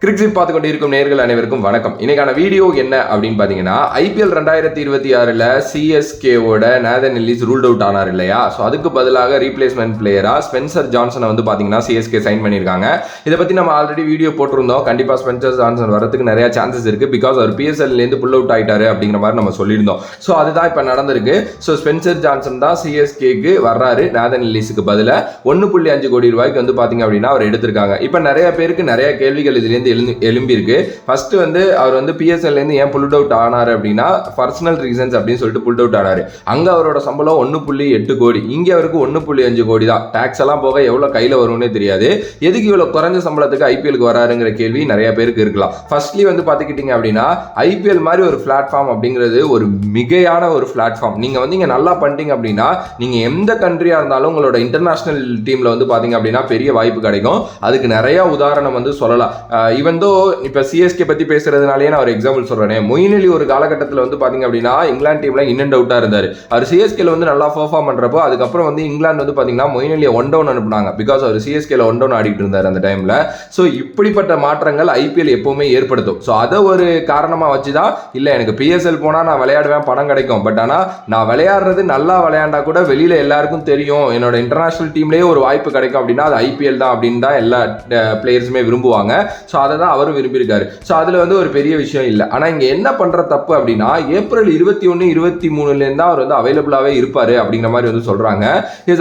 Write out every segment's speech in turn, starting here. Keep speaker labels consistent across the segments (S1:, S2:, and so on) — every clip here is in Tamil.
S1: கிரிக்ஸிட் பார்த்து கொண்டு இருக்கும் நேர்கள் அனைவருக்கும் வணக்கம். இன்னைக்கான வீடியோ என்ன அப்படின்னு பார்த்தீங்கன்னா, IPL 2026ல் சிஎஸ்கேவோட நேதன் எல்லிஸ் ரூல்ட் அவுட் ஆனார் இல்லையா? ஸோ அதுக்கு பதிலாக ரீப்ளேஸ்மெண்ட் பிளேயராக ஸ்பென்சர் ஜான்சனை வந்து பார்த்தீங்கன்னா சிஎஸ்கே சைன் பண்ணியிருக்காங்க. இதை பற்றி நம்ம ஆல்ரெடி வீடியோ போட்டிருந்தோம். கண்டிப்பாக ஸ்பென்சர் ஜான்சன் வரதுக்கு நிறைய சான்சஸ் இருக்குது. பிகாஸ் அவர் PSLலேருந்து புல் அவுட் ஆகிட்டாரு அப்படிங்கிற மாதிரி நம்ம சொல்லியிருந்தோம். ஸோ அதுதான் இப்போ நடந்திருக்கு. ஸோ ஸ்பென்சர் ஜான்சன் தான் சிஎஸ்கேக்கு வர்றாரு. நேதன் எல்லிஸுக்கு பதிலாக 1.5 கோடி ரூபாய்க்கு வந்து பார்த்தீங்க அப்படின்னா அவர் எடுத்திருக்காங்க. இப்போ நிறைய பேருக்கு நிறைய கேள்விகள் இதுலேருந்து எழும்பியிருக்கு. ஃபர்ஸ்ட் வந்து அவர் வந்து PSLலேருந்து ஏன் புல் அவுட் ஆனார் அப்படின்னா பர்சனல் ரீசன்ஸ் அப்படின்னு சொல்லிட்டு புல் அவுட் ஆனார். அங்கே அவரோட சம்பளம் 1.8 கோடி, இங்கே அவருக்கு 1.5 கோடி தான். டாக்ஸ் எல்லாம் போக எவ்வளோ கையில் வரும்னே தெரியாது. எதுக்கு இவ்வளோ குறைஞ்ச சம்பளத்துக்கு IPLக்கு வராருங்கிற கேள்வி நிறைய பேருக்கு இருக்கலாம். ஃபர்ஸ்ட்லி வந்து பார்த்துக்கிட்டீங்க அப்படின்னா IPL மாதிரி ஒரு பிளாட்ஃபார்ம் அப்படிங்கிறது ஒரு மிகையான ஒரு பிளாட்ஃபார்ம். நீங்கள் வந்து இங்கே நல்லா பண்ணிட்டீங்க அப்படின்னா நீங்கள் எந்த கண்ட்ரியாக இருந்தாலும் உங்களோட இன்டர்நேஷனல் டீமில் வந்து பார்த்தீங்க அப்படின்னா பெரிய வாய்ப்பு கிடைக்கும். அதுக்கு நிறைய உதாரணம் வந்து சொல்லலாம். ஈவன் தோ இப்போ சிஎஸ்கே பற்றி பேசுறதுனாலே நான் ஒரு எக்ஸாம்பிள் சொல்கிறேன். மொயின் அலி ஒரு காலகட்டத்தில் வந்து பார்த்தீங்க அப்படின்னா இங்கிலாந்து டீமில் இன் அண்ட் அவுட்டாக இருந்தார். அவர் சிஎஸ்கேல வந்து நல்லா பெர்ஃபார்ம் பண்ணுறப்போ அதுக்கப்புறம் வந்து இங்கிலாந்து வந்து பார்த்தீங்கன்னா மொயின் அலியை ஒன் டவுன் அனுப்புனாங்க. பிகாஸ் அவர் சிஎஸ்கேல ஒன் டவுன் ஆடிட்டு இருந்தார் அந்த டைமில். ஸோ இப்படிப்பட்ட மாற்றங்கள் IPL எப்போவுமே ஏற்படுத்தும். ஸோ அதை ஒரு காரணமாக வச்சு தான் இல்லை எனக்கு PSL போனால் நான் விளையாடுவேன், பணம் கிடைக்கும். பட் ஆனால் நான் விளையாடுறது நல்லா விளையாண்டா கூட வெளியில் எல்லாருக்கும் தெரியும் என்னோட இன்டர்நேஷனல் டீம்லேயே ஒரு வாய்ப்பு கிடைக்கும் அப்படின்னா அது IPL தான் அப்படின்னு தான் எல்லா பிளேயர்ஸுமே விரும்புவாங்க. ஸோ அதை தான் அவரும் விரும்பியிருக்காரு. ஸோ அதில் வந்து ஒரு பெரிய விஷயம் இல்லை. ஆனால் இங்கே என்ன பண்ணுற தப்பு அப்படின்னா ஏப்ரல் 21, 23 தான் அவர் வந்து அவைலபிளாகவே இருப்பார் அப்படிங்கிற மாதிரி வந்து சொல்கிறாங்க.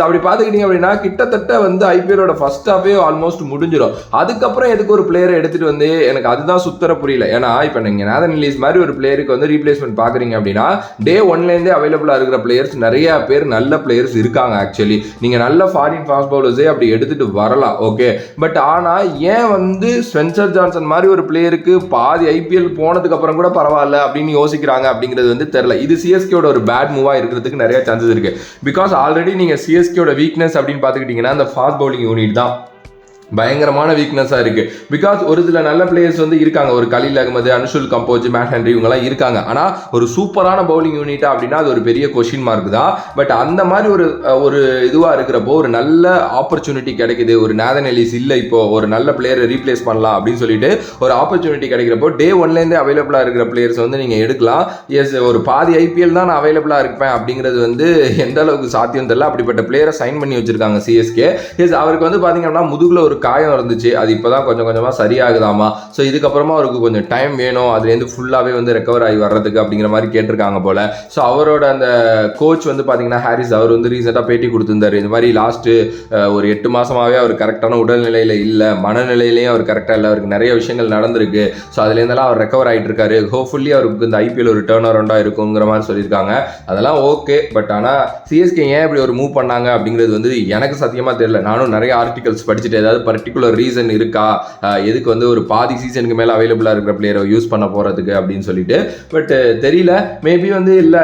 S1: அப்படி பார்த்துக்கிட்டீங்க அப்படின்னா கிட்டத்தட்ட வந்து IPLோட ஃபர்ஸ்ட் ஹாஃபே ஆல்மோஸ்ட் முடிஞ்சிடும். அதுக்கப்புறம் எதுக்கு ஒரு பிளேயரை எடுத்துகிட்டு வந்து எனக்கு அதுதான் சுத்தர புரியல. ஏன்னா இப்போ நீங்கள் நேதன் எல்லிஸ் மாதிரி ஒரு பிளேயருக்கு வந்து ரீப்ளேஸ்மெண்ட் பார்க்குறீங்க அப்படின்னா டே 1லேருந்தே அவைலபிளாக இருக்கிற பிளேயர்ஸ் நிறைய பேர் நல்ல பிளேயர்ஸ் இருக்காங்க. ஆக்சுவலி நீங்கள் நல்ல ஃபாரின் ஃபாஸ்ட் பவுலர்ஸே அப்படி எடுத்துகிட்டு வரலாம். ஓகே, பட் ஆனால் ஏன் வந்து ஸ்பென்சர் ஜான்சன் மாதிரி ஒரு பிளேயருக்கு பாதி IPL போனதுக்கு அப்புறம் கூட பரவாயில்ல அப்படின்னு யோசிக்கிறாங்க அப்படிங்கிறது வந்து தெரியல. இது சிஎஸ்கேயோட ஒரு பேட் மூவா இருக்கிறதுக்கு நிறைய சான்சஸ் இருக்கு. பிகாஸ் ஆல்ரெடி நீங்க சிஎஸ்கேயோட வீக்னஸ் அப்படின்னு பார்த்துக்கிட்டீங்கன்னா அந்த ஃபாஸ்ட் பவுலிங் யூனிட் தான் பயங்கரமான வீக்னஸாக இருக்குது. பிகாஸ் ஒரு சில நல்ல பிளேயர்ஸ் வந்து இருக்காங்க. ஒரு கலீல் அகமது, அன்ஷுல் கம்போஜ், மேட் ஹென்ரி இவங்கெல்லாம் இருக்காங்க. ஆனால் ஒரு சூப்பரான பவுலிங் யூனிட்டா அப்படின்னா அது ஒரு பெரிய கொஸ்டின் மார்க் தான். பட் அந்த மாதிரி ஒரு இதுவாக இருக்கிறப்போ ஒரு நல்ல ஆப்பர்ச்சுனிட்டி கிடைக்குது. ஒரு நேதன் எல்லிஸ் இல்லை இப்போ ஒரு நல்ல பிளேயரை ரீப்ளேஸ் பண்ணலாம் அப்படின்னு சொல்லிட்டு ஒரு ஆப்பர்ச்சுனிட்டி கிடைக்கிறப்போ டே 1லேருந்தே அவைலபிளாக இருக்கிற பிளேயர்ஸ் வந்து நீங்கள் எடுக்கலாம். எஸ், ஒரு பாதி IPL தான் நான் அவைலபிளாக இருப்பேன் அப்படிங்கிறது வந்து எந்த அளவுக்கு சாத்தியம் தெரியல. அப்படிப்பட்ட பிளேயரை சைன் பண்ணி வச்சிருக்காங்க சிஎஸ்கே. எஸ், அவருக்கு வந்து பார்த்தீங்கன்னா முதுகுல ஒரு காயம் இருந்துச்சு. அது இப்போதான் கொஞ்சம் கொஞ்சமாக சரியாகுதாமா. ஸோ இதுக்கப்புறமா அவருக்கு கொஞ்சம் டைம் வேணும் அதுலேருந்து ஃபுல்லாகவே வந்து ரெக்கவர் ஆகி வர்றதுக்கு அப்படிங்கிற மாதிரி கேட்டிருக்காங்க போல. ஸோ அவரோட அந்த கோச் வந்து பார்த்தீங்கன்னா ஹாரிஸ் அவர் வந்து ரீசெண்டாக பேட்டி கொடுத்துருந்தாரு. இந்த மாதிரி லாஸ்ட்டு ஒரு 8 மாதமாகவே அவர் கரெக்டான உடல்நிலையில் இல்லை, மனநிலையிலையும் அவர் கரெக்டாக இல்லை, அவருக்கு நிறைய விஷயங்கள் நடந்திருக்கு. ஸோ அதுலேருந்தெல்லாம் அவர் ரெக்கவர் ஆகிட்டு இருக்காரு. ஹோப்ஃபுல்லி அவருக்கு இந்த IPL ஒரு டர்ன் அரவுண்டாக இருக்குங்கிற மாதிரி சொல்லியிருக்காங்க. அதெல்லாம் ஓகே. பட் ஆனால் சிஎஸ்கே ஏன் இப்படி ஒரு மூவ் பண்ணாங்க அப்படிங்கிறது வந்து எனக்கு சத்தியமாக தெரியல. நானும் நிறைய ஆர்டிகல்ஸ் படிச்சுட்டு ஏதாவது பர்டிகுலர் ரீசன் இருக்கா எதுக்கு வந்து ஒரு பாதி சீசனுக்கு மேலே அவைலபிளாக இருக்கிற பிளேயரை யூஸ் பண்ண போகிறதுக்கு அப்படின்னு சொல்லிட்டு. பட் தெரியல, மேபி வந்து இல்லை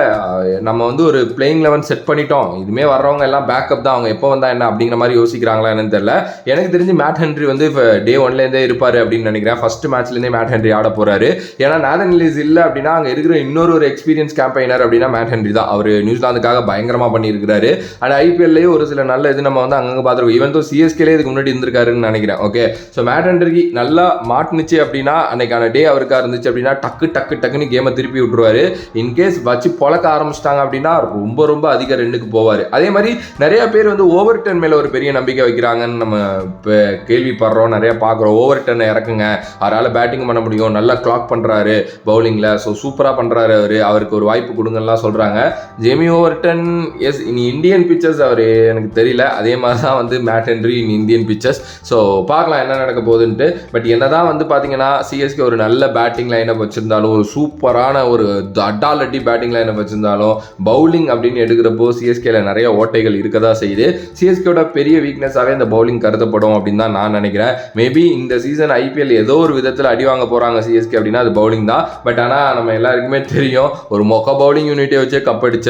S1: நம்ம வந்து ஒரு பிளேயிங் 11 செட் பண்ணிட்டோம், இதுமே வர்றவங்க எல்லாம் பேக்கப் தான், அவங்க எப்போ வந்தால் என்ன அப்படிங்கிற மாதிரி யோசிக்கிறாங்களா என்னன்னு தெரியல. எனக்கு தெரிஞ்சு மேட் ஹென்ரி வந்து இப்போ டே 1லேருந்தே இருப்பார் அப்படின்னு நினைக்கிறேன். ஃபர்ஸ்ட் மேட்ச்லேருந்தே மேட் ஹென்ரி ஆட போகிறாரு. ஏன்னா நேதன் எல்லிஸ் இல்லை அப்படின்னா அங்கே இருக்கிற இன்னொரு எக்ஸ்பீரியன்ஸ் கேம்பெயினர் அப்படின்னா மேட் ஹென்ரி தான். அவர் நியூசிலாந்துக்காக பயங்கரமாக பண்ணியிருக்கிறாரு. ஆனால் IPLலேயே ஒரு சில நல்ல இது நம்ம வந்து அங்கங்கே பார்த்துருக்கோம். ஈவன் தோ சிஎஸ்கேலே இதுக்கு முன்னாடி இருந்திருக்காருன்னு நினைக்கிறேன். ஓகே, ஸோ மேட் ஹென்ரி நல்லா மாட்டுனுச்சு அப்படின்னா அன்னைக்கான டே அவருக்கா இருந்துச்சு அப்படின்னா டக்குன்னு கேமை திருப்பி விட்டுருவாரு. இன்கேஸ் வச்சு பொழக்க ஆரம்பிச்சிட்டாங்க அப்படின்னா ரொம்ப ரொம்ப அதிக ரெண்டுக்கு போவார். அதே மாதிரி நிறைய பேர் வந்து ஓவர்டன் மேலே ஒரு பெரிய நம்பிக்கை வைக்கிறாங்கன்னு நம்ம இப்போ கேள்விப்படுறோம், நிறைய பார்க்குறோம். ஓவர்டனை இறக்குங்க, அவரால் பேட்டிங் பண்ண முடியும், நல்லா கிளாக் பண்ணுறாரு பவுலிங்கில், ஸோ சூப்பராக பண்ணுறாரு அவருக்கு ஒரு வாய்ப்பு கொடுங்கலாம் சொல்கிறாங்க. ஜேமி ஓவர்டன் எஸ் இனி இந்தியன் பிச்சர்ஸ் அவர் எனக்கு தெரியல. அதே மாதிரி தான் வந்து Matt Henry in Indian pitchers. So பார்க்கலாம் என்ன நடக்க போகுதுன்ட்டு. பட் என்னதான் வந்து பார்த்தீங்கன்னா சிஎஸ்கே ஒரு நல்ல பேட்டிங் லைனப் வச்சிருந்தாலும், ஒரு சூப்பரான ஒரு அட்டாலட்டி பேட்டிங் லைனப் வச்சிருந்தாலும், பவுலிங் அப்படின்னு எடுக்கிறப்போ சிஎஸ்கேல நிறைய ஓட்டைகள் இருக்கதா செய்யுது. சிஎஸ்கேவோட பெரிய வீக்னஸாகவே இந்த பவுலிங் கருதப்படும் அப்படின்னு தான் நான் நினைக்கிறேன். மேபி இந்த சீசன் IPL ஏதோ ஒரு விதத்தில் அடி வாங்க போகிறாங்க சிஎஸ்கே அப்படின்னா அது பவுலிங் தான். பட் ஆனால் நம்ம எல்லாருக்குமே தெரியும் ஒரு மொக்க பவுலிங் யூனிட்டை வச்சே கப்படிச்ச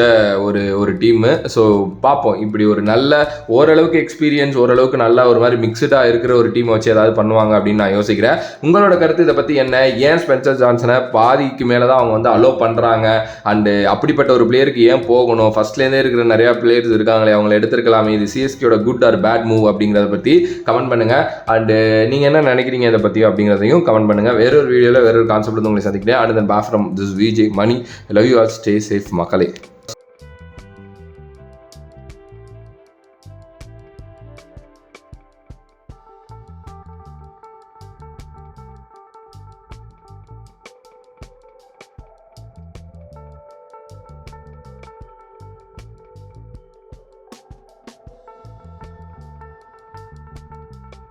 S1: ஒரு டீமு. ஸோ பார்ப்போம், இப்படி ஒரு நல்ல ஓரளவுக்கு எக்ஸ்பீரியன்ஸ், ஓரளவுக்கு நல்லா ஒரு மாதிரி மிக்சடாக பெஸ்ட்டாக இருக்கிற ஒரு டீமை வச்சு ஏதாவது பண்ணுவாங்க அப்படின்னு நான் யோசிக்கிறேன். உங்களோட கருத்து இதை பற்றி என்ன? ஏன் ஸ்பென்சர் ஜான்சனை பாதிக்கு மேலே தான் அவங்க வந்து அலோவ் பண்ணுறாங்க? அண்டு அப்படிப்பட்ட ஒரு பிளேயருக்கு ஏன் போகணும்? ஃபர்ஸ்ட்லேருந்தே இருக்கிற நிறையா பிளேயர்ஸ் இருக்காங்களே, அவங்களை எடுத்துருக்கலாமே. இது சிஎஸ்கேயோட குட் ஆர் பேட் மூவ் அப்படிங்கிறத பற்றி கமெண்ட் பண்ணுங்கள். அண்டு நீங்கள் என்ன நினைக்கிறீங்க இதை பற்றி அப்படிங்கிறதையும் கமெண்ட் பண்ணுங்கள். வேறொரு வீடியோவில் வேறொரு கான்செப்ட் வந்து உங்களை சந்திக்கிறேன். And then bye from this Vijay Mani. Love you all, stay safe மக்களே.